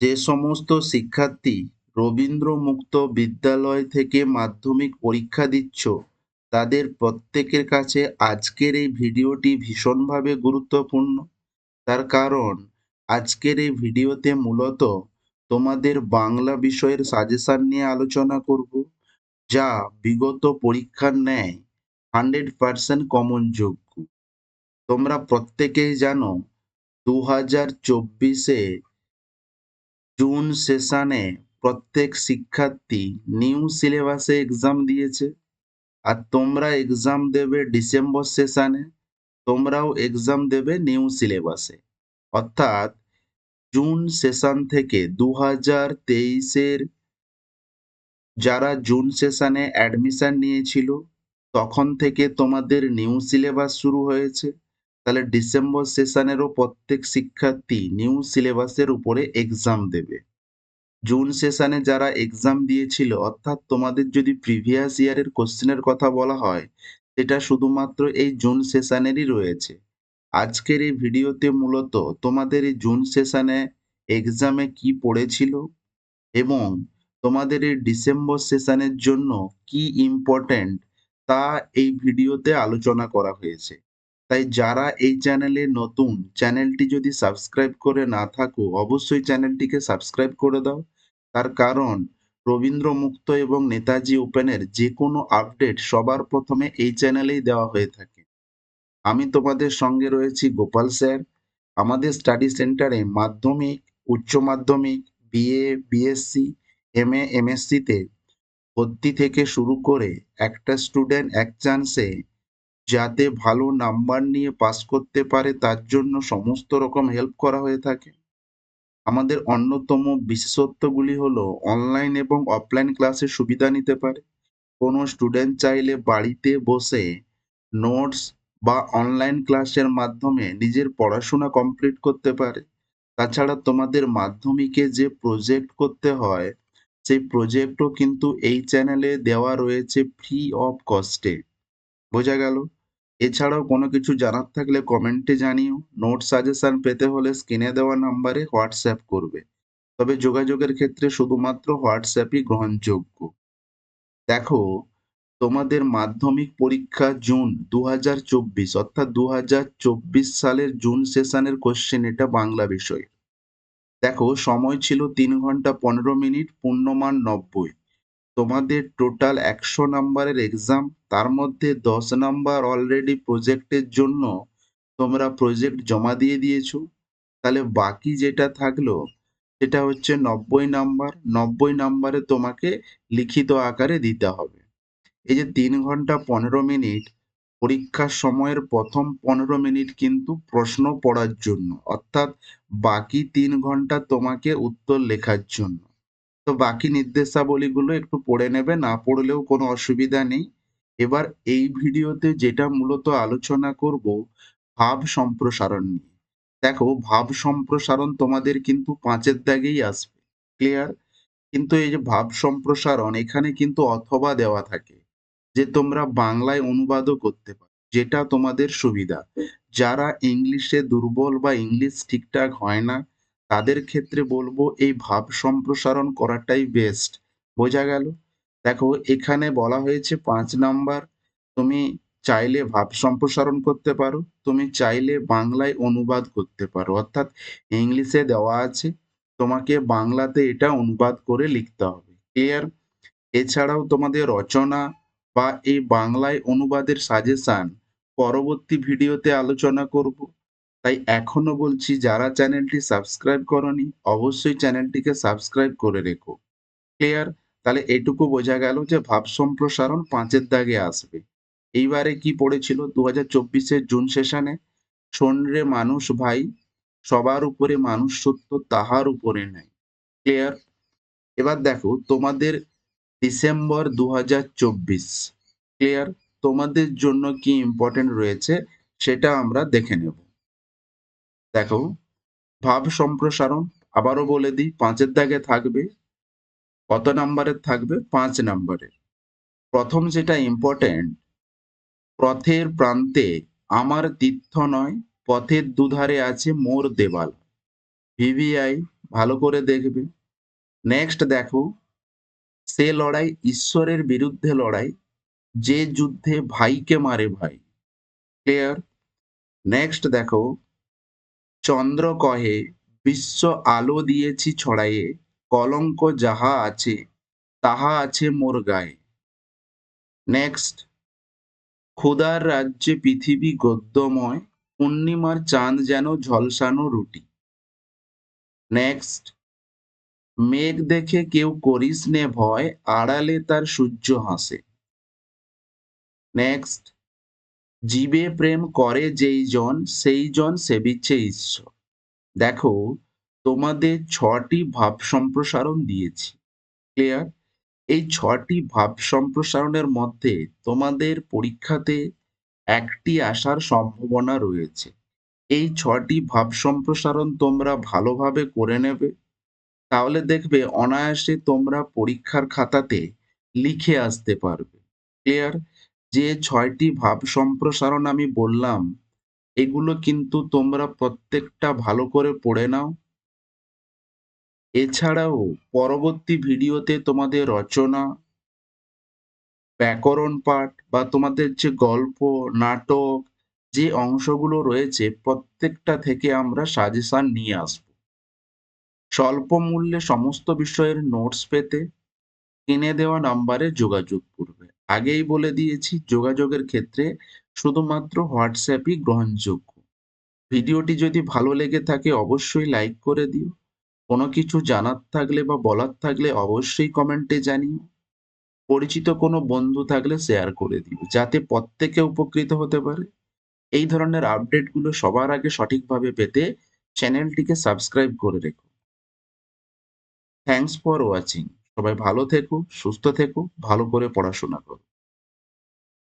যে সমস্ত শিক্ষার্থী রবীন্দ্র মুক্ত বিদ্যালয় থেকে মাধ্যমিক পরীক্ষা দিচ্ছ, তাদের প্রত্যেকের কাছে আজকের এই ভিডিওটি ভীষণভাবে গুরুত্বপূর্ণ। তার কারণ আজকের এই ভিডিওতে মূলত তোমাদের বাংলা বিষয়ের সাজেশন নিয়ে আলোচনা করব, যা বিগত পরীক্ষার ন্যায় 100% কমন যোগ্য। তোমরা প্রত্যেকেই জানো 2024-এ জুন সেশনে প্রত্যেক শিক্ষার্থী নিউ সিলেবাসে এক্সাম দিয়েছে, আর তোমরা এক্সাম দেবে ডিসেম্বর সেশনে, তোমরাও এক্সাম দেবে নিউ সিলেবাসে। অর্থাৎ জুন সেশন থেকে 2023-এর যারা জুন সেশনে অ্যাডমিশন নিয়েছিল তখন থেকে তোমাদের নিউ সিলেবাস শুরু হয়েছে। তাহলে ডিসেম্বর সেশনেরও প্রত্যেক শিক্ষার্থী নিউ সিলেবাসের উপরে এক্সাম দেবে। জুন সেশনে যারা এক্সাম দিয়েছিল, অর্থাৎ তোমাদের যদি প্রিভিয়াস ইয়ারের কোশ্চেনের কথা বলা হয়, সেটা শুধুমাত্র এই জুন সেশনেরই রয়েছে। আজকের এই ভিডিওতে মূলত তোমাদের এই জুন সেশনে এক্সামে কি পড়েছিল এবং তোমাদের এই ডিসেম্বর সেশনের জন্য কি ইম্পর্ট্যান্ট তা এই ভিডিওতে আলোচনা করা হয়েছে। তাই যারা এই চ্যানেলে নতুন, চ্যানেলটি যদি সাবস্ক্রাইব করে না থাকো অবশ্যই চ্যানেলটিকে সাবস্ক্রাইব করে দাও। তার কারণ রবীন্দ্র মুক্ত এবং নেতাজি ওপেনের যে কোনো আপডেট সবার প্রথমে এই চ্যানেলেই দেওয়া হয়ে থাকে। আমি তোমাদের সঙ্গে রয়েছি গোপাল স্যার। আমাদের স্টাডি সেন্টারে মাধ্যমিক, উচ্চ মাধ্যমিক, বিএ, বিএসসি, এমএ, এমএসসিতে ভর্তি থেকে শুরু করে একটা স্টুডেন্ট এক চান্সে যাতে ভালো নাম্বার নিয়ে পাস করতে পারে তার জন্য সমস্ত রকম হেল্প করা হয়ে থাকে। আমাদের অন্যতম বিশেষত্বগুলি হলো অনলাইন এবং অফলাইন ক্লাসের সুবিধা নিতে পারে। কোনো স্টুডেন্ট চাইলে বাড়িতে বসে নোটস বা অনলাইন ক্লাসের মাধ্যমে নিজের পড়াশোনা কমপ্লিট করতে পারে। তাছাড়া তোমাদের মাধ্যমিকে যে প্রজেক্ট করতে হয়, সেই প্রজেক্টও কিন্তু এই চ্যানেলে দেওয়া রয়েছে ফ্রি অফ কস্টে। বোঝা গেল? এছাড়াও কোনো কিছু জানার থাকলে কমেন্টে জানিও। নোট সাজেশন পেতে হলে স্ক্রিনে দেওয়া নাম্বারে হোয়াটসঅ্যাপ করবে। তবে যোগাযোগের ক্ষেত্রে শুধুমাত্র হোয়াটসঅ্যাপই গ্রহণযোগ্য। দেখো, তোমাদের মাধ্যমিক পরীক্ষা জুন 2024, অর্থাৎ 2024 সালের জুন সেশনের কোশ্চেন, এটা বাংলা বিষয়। দেখো, সময় ছিল 3 ঘন্টা 15 মিনিট, পূর্ণমান 90। তোমাদের টোটাল 100 নাম্বারের এক্সাম, তার মধ্যে 10 নাম্বার অলরেডি প্রজেক্টের জন্য তোমরা প্রজেক্ট জমা দিয়ে দিয়েছো। তাহলে বাকি যেটা থাকলো সেটা হচ্ছে 90 নাম্বার। 90 নাম্বারে তোমাকে লিখিত আকারে দিতে হবে। এই যে 3 ঘন্টা 15 মিনিট, পরীক্ষার সময়ের প্রথম 15 মিনিট কিন্তু প্রশ্ন পড়ার জন্য, অর্থাৎ বাকি 3 ঘন্টা তোমাকে উত্তর লেখার জন্য। তো বাকি নির্দেশাবলীগুলো একটু পড়ে নেবে, না পড়লেও কোনো অসুবিধা নেই। এবার এই ভিডিওতে যেটা মূলত আলোচনা করব, ভাব সম্প্রসারণ নিয়ে। দেখো, ভাব সম্প্রসারণ তোমাদের কিন্তু 5-এর দাগেই আসবে। ক্লিয়ার? কিন্তু এই যে ভাব সম্প্রসারণ, এখানে কিন্তু অথবা দেওয়া থাকে, যে তোমরা বাংলায় অনুবাদও করতে পারো, যেটা তোমাদের সুবিধা। যারা ইংলিশে দুর্বল বা ইংলিশ ঠিকঠাক হয় না, তাদের ক্ষেত্রে বলবো এই ভাব সম্প্রসারণ করাটাই বেস্ট। বোঝা গেল? দেখো, এখানে বলা হয়েছে 5 নাম্বার। তুমি চাইলে ভাব সম্প্রসারণ করতে পারো, তুমি চাইলে বাংলায় অনুবাদ করতে পারো। অর্থাৎ ইংলিশে দেওয়া আছে, তোমাকে বাংলাতে এটা অনুবাদ করে লিখতে হবে। ক্লিয়ার? এছাড়াও তোমাদের রচনা বা এই বাংলায় অনুবাদের সাজেশন পরবর্তী ভিডিওতে আলোচনা করব। তাই এখনো বলছি, যারা চ্যানেলটি সাবস্ক্রাইব করনি অবশ্যই চ্যানেলটিকে সাবস্ক্রাইব করে রেখো। ক্লিয়ার? তাহলে এটুকু বোঝা গেল যে ভাব সম্প্রসারণ 5-এর দাগে আসবে। এইবারে কি পড়েছিল 2024-এর জুন সেশনে? শোন রে মানুষ ভাই, সবার উপরে মানুষ সত্য, তাহার উপরে নাই। ক্লিয়ার? এবার দেখো, তোমাদের ডিসেম্বর 2024, ক্লিয়ার, তোমাদের জন্য কি ইম্পর্টেন্ট রয়েছে সেটা আমরা দেখে নেব। দেখো, ভাব সম্প্রসারণ আবারও বলে দিই, 5-এর দাগে থাকবে। কত নাম্বারের থাকবে? 5 নাম্বারের। প্রথম যেটা ইম্পর্টেন্ট, পথের প্রান্তে আমার তীর্থ নয়, পথের দুধারে আছে মোর দেবাল। ভিভিআই ভালো করে দেখবে। নেক্সট দেখো, সে লড়াই ঈশ্বরের বিরুদ্ধে লড়াই, যে যুদ্ধে ভাইকে মারে ভাই। ক্লিয়ার? নেক্সট দেখো, চন্দ্র কহে বিশ্ব আলো দিয়েছি ছড়াইয়ে, কলঙ্ক যাহা আছে তাহা আছে মোর গায়ে। নেক্সট, খোদার রাজ্যে পৃথিবী গদ্যময়, পূর্ণিমার চাঁদ যেন ঝলসানো রুটি। নেক্সট, মেঘ দেখে কেউ করিস নে ভয়, আড়ালে তার সূর্য হাসে। নেক্সট, জীবে প্রেম করে যেই জন সেই জন সেবিছে ঈশ্বর। দেখো, তোমাদের 6টি ভাব সম্প্রসারণ দিয়েছি। ক্লিয়ার? এই 6টি ভাব সম্প্রসারণের মধ্যে তোমাদের পরীক্ষাতে 1টি আসার সম্ভাবনা রয়েছে। এই 6টি ভাব সম্প্রসারণ তোমরা ভালোভাবে করে নেবে, তাহলে দেখবে অনায়াসে তোমরা পরীক্ষার খাতাতে লিখে আসতে পারবে। ক্লিয়ার? যে 6টি ভাব সম্প্রসারণ আমি বললাম, এগুলো কিন্তু তোমরা প্রত্যেকটা ভালো করে পড়ে নাও। এছাড়াও পরবর্তী ভিডিওতে তোমাদের রচনা, ব্যাকরণ পাঠ বা তোমাদের যে গল্প, নাটক, যে অংশগুলো রয়েছে প্রত্যেকটা থেকে আমরা সাজেশন নিয়ে আসবো। স্বল্প মূল্যে সমস্ত বিষয়ের নোটস পেতে স্ক্রিনে দেওয়া নাম্বারে যোগাযোগ করবে। আগেই বলে দিয়েছি, যোগাযোগের ক্ষেত্রে শুধুমাত্র হোয়াটসঅ্যাপই গ্রহণযোগ্য। ভিডিওটি যদি ভালো লেগে থাকে অবশ্যই লাইক করে দিও। কোনো কিছু জানার থাকলে বা বলার থাকলে অবশ্যই কমেন্টে জানিও। পরিচিত কোনো বন্ধু থাকলে শেয়ার করে দিও, যাতে প্রত্যেকে উপকৃত হতে পারে। এই ধরনের আপডেটগুলো সবার আগে সঠিকভাবে পেতে চ্যানেলটিকে সাবস্ক্রাইব করে রেখো। Thanks for watching. সবাই ভালো থেকো, সুস্থ থেকো, ভালো করে পড়াশোনা করো।